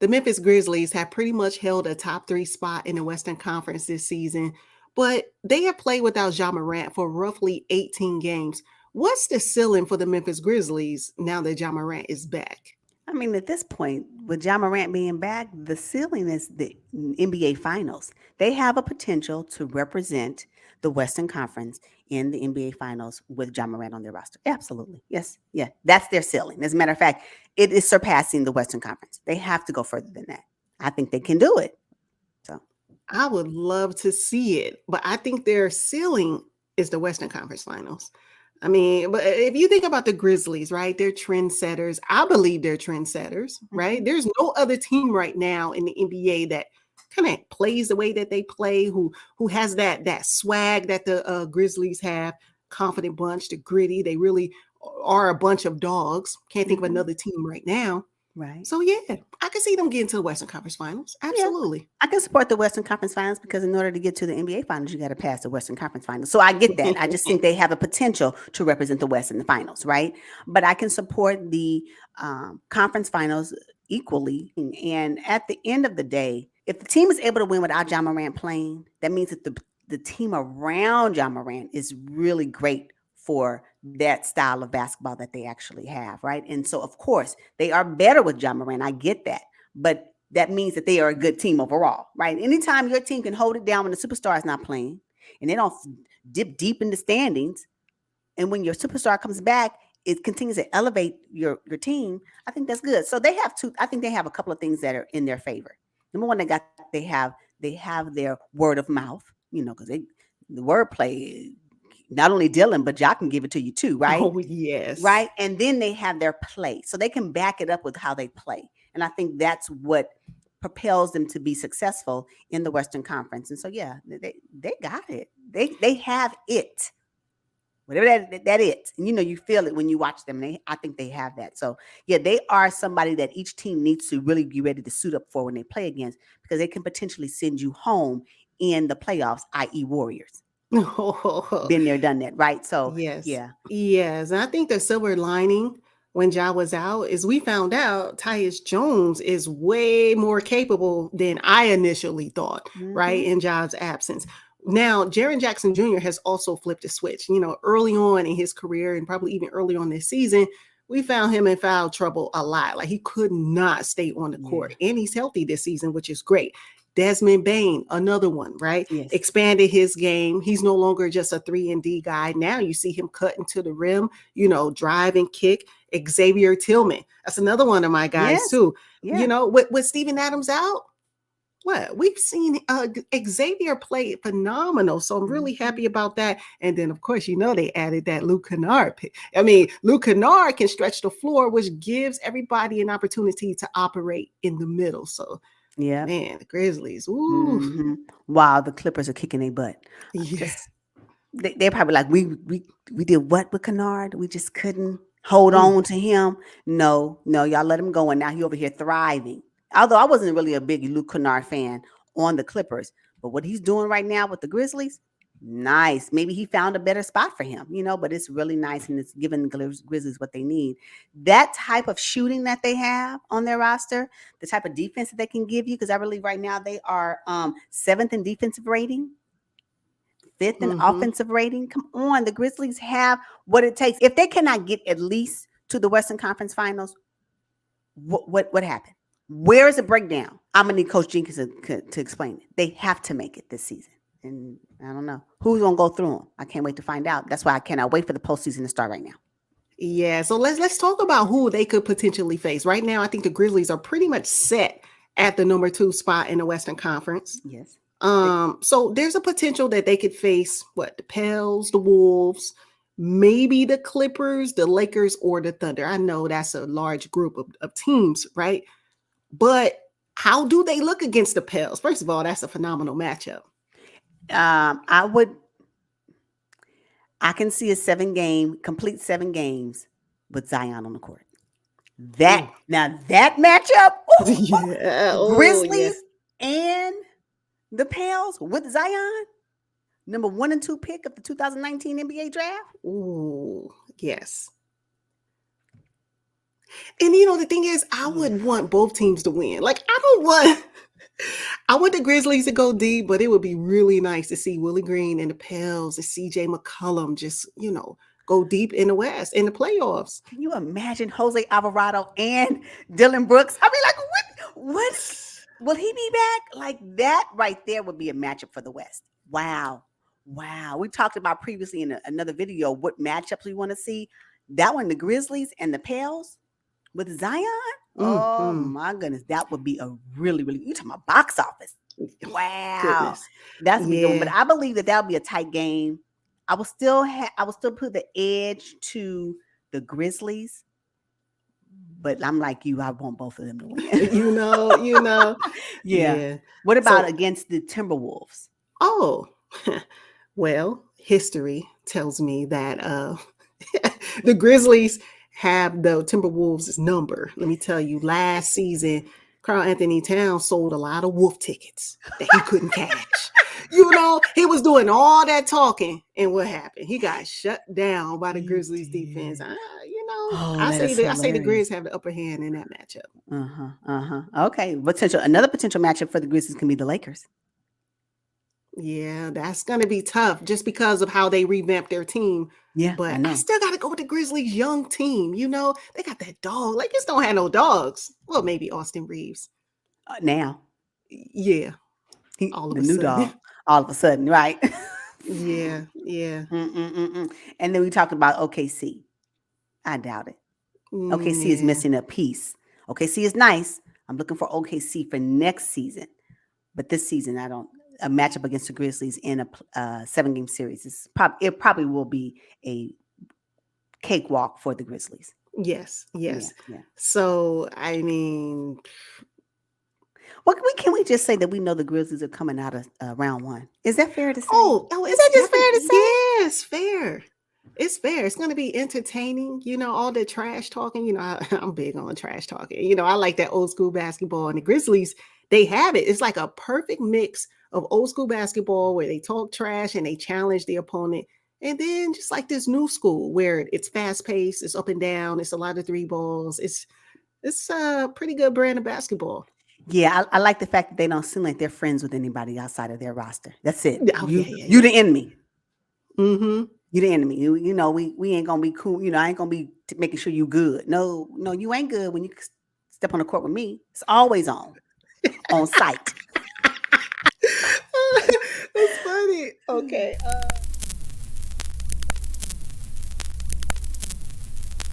The Memphis Grizzlies have pretty much held a top three spot in the Western Conference this season, but they have played without Ja Morant for roughly 18 games. What's the ceiling for the Memphis Grizzlies now that Ja Morant is back? I mean, at this point, with Ja Morant being back, the ceiling is the NBA Finals. They have a potential to represent the Western Conference in the NBA Finals with Ja Morant on their roster. Absolutely. Yes. Yeah. That's their ceiling. As a matter of fact, it is surpassing the Western Conference. They have to go further than that. I think they can do it. So, I would love to see it, but I think their ceiling is the Western Conference Finals. I mean, but if you think about the Grizzlies, right? They're trendsetters. I believe they're trendsetters, right? mhm. There's no other team right now in the NBA that kind of plays the way that they play, who has that swag that the Grizzlies have. Confident bunch, the gritty. They really are a bunch of dogs. Can't think of Mhm. another team right now. Right. So yeah, I can see them getting to the Western Conference Finals. Yeah, Absolutely. I can support the Western Conference Finals because in order to get to the NBA Finals, you got to pass the Western Conference Finals. So I get that. I just think they have a potential to represent the West in the finals, right? But I can support the conference finals equally. And at the end of the day, if the team is able to win without John Morant playing, that means that the team around John Morant is really great for that style of basketball that they actually have, right? And so, of course, they are better with John Morant. I get that. But that means that they are a good team overall, right? Anytime your team can hold it down when the superstar is not playing and they don't dip deep in the standings, and when your superstar comes back, it continues to elevate your team. I think that's good. So they have two. I think they have a couple of things that are in their favor. Number one, they have their word of mouth, because the wordplay. Not only Dylan, but Jock can give it to you too, right? Oh, yes. Right? And then they have their play. So they can back it up with how they play. And I think that's what propels them to be successful in the Western Conference. And so yeah, they got it. They have it. Whatever that is. And you feel it when you watch them. I think they have that. So yeah, they are somebody that each team needs to really be ready to suit up for when they play against because they can potentially send you home in the playoffs, i.e. Warriors. Been there, done that, right? So Yes. yeah. Yes. And I think the silver lining when Ja was out is we found out Tyus Jones is way more capable than I initially thought, right? Hmm. In Ja's absence. Now, Jaren Jackson Jr. has also flipped a switch. Early on in his career and probably even early on this season, we found him in foul trouble a lot. Like he could not stay on the Yeah. court. And he's healthy this season, which is great. Desmond Bain, another one, right? Yes. Expanded his game. He's no longer just a 3-and-D guy. Now you see him cutting to the rim, drive and kick. Xavier Tillman. That's another one of my guys Yes. too. Yeah. With Steven Adams out, what we've seen Xavier play phenomenal. So I'm really Hmm. happy about that. And then of course, they added that Luke Kennard pick. I mean, Luke Kennard can stretch the floor, which gives everybody an opportunity to operate in the middle. So Yep. man, the Grizzlies, ooh, Hmm. Wow, the Clippers are kicking their butt. yeah. Just they're probably like we did what with Kennard? We just couldn't hold Mm. on to him. No, no, y'all let him go, and now he over here thriving. Although I wasn't really a big Luke Kennard fan on the Clippers, but what he's doing right now with the Grizzlies, nice. Maybe he found a better spot for him, but it's really nice and it's giving the Grizzlies what they need. That type of shooting that they have on their roster, the type of defense that they can give you, because I believe right now they are seventh in defensive rating, fifth in Hmm. offensive rating. Come on, the Grizzlies have what it takes. If they cannot get at least to the Western Conference Finals, what happened? Where is the breakdown? I'm gonna need Coach Jenkins to explain it. They have to make it this season, and I don't know who's gonna go through them. I can't wait to find out. That's why I cannot wait for the postseason to start right now. Yeah, so let's talk about who they could potentially face. Right now, I think the Grizzlies are pretty much set at the number 2 spot in the Western Conference. Yes. So there's a potential that they could face the Pels, the Wolves, maybe the Clippers, the Lakers, or the Thunder. I know that's a large group of teams, right? But how do they look against the Pels? First of all, that's a phenomenal matchup. I would. I can see a complete 7 games with Zion on the court. Ooh. That matchup, Yeah. the Oh, yes. Grizzlies and the Pels with Zion, number 1 and 2 pick of the 2019 NBA draft. Ooh, yes. And the thing is, I would want both teams to win. Like, I want the Grizzlies to go deep, but it would be really nice to see Willie Green and the Pels and CJ McCollum just, go deep in the West in the playoffs. Can you imagine Jose Alvarado and Dylan Brooks? I mean, like, what? Will he be back? Like, that right there would be a matchup for the West. Wow. We talked about previously in another video what matchups we want to see. That one, the Grizzlies and the Pels with Zion. Oh my goodness, that would be a really, really. You talking about box office? Wow, Goodness. that's a big one. But I believe that would be a tight game. I will still put the edge to the Grizzlies, but I'm like you. I want both of them to win. Yeah. What about against the Timberwolves? Oh, well, history tells me that the Grizzlies have the Timberwolves' number. Let me tell you, last season, Karl Anthony Towns sold a lot of wolf tickets that he couldn't catch. He was doing all that talking, and what happened? He got shut down by the Grizzlies defense. I say the Grizz have the upper hand in that matchup. Okay, another potential matchup for the Grizzlies can be the Lakers. Yeah, that's going to be tough just because of how they revamped their team. Yeah, but I still got to go with the Grizzlies' young team. They got that dog. Lakers don't have no dogs. Well, maybe Austin Reeves. Now. Yeah. All of a sudden. Dog. All of a sudden, right? Yeah. And then we talked about OKC. I doubt it. OKC is missing a piece. OKC is nice. I'm looking for OKC for next season. But this season, I don't. A matchup against the Grizzlies in a 7-game series. It probably will be a cakewalk for the Grizzlies. Yes. Yeah. So, I mean... Can we just say that we know the Grizzlies are coming out of round one? Is that fair to say? Oh, is that just fair to say? Yes, fair. It's fair. It's going to be entertaining. All the trash talking. I'm big on trash talking. I like that old school basketball. And the Grizzlies, they have it. It's like a perfect mix of old school basketball where they talk trash and they challenge the opponent. And then just like this new school where it's fast paced, it's up and down, it's a lot of three balls. It's a pretty good brand of basketball. Yeah, I like the fact that they don't seem like they're friends with anybody outside of their roster. That's it. You the enemy. Mm-hmm. You the enemy. We ain't gonna be cool. I ain't gonna be making sure you good. No, you ain't good when you step on the court with me. It's always on site. That's funny. Okay.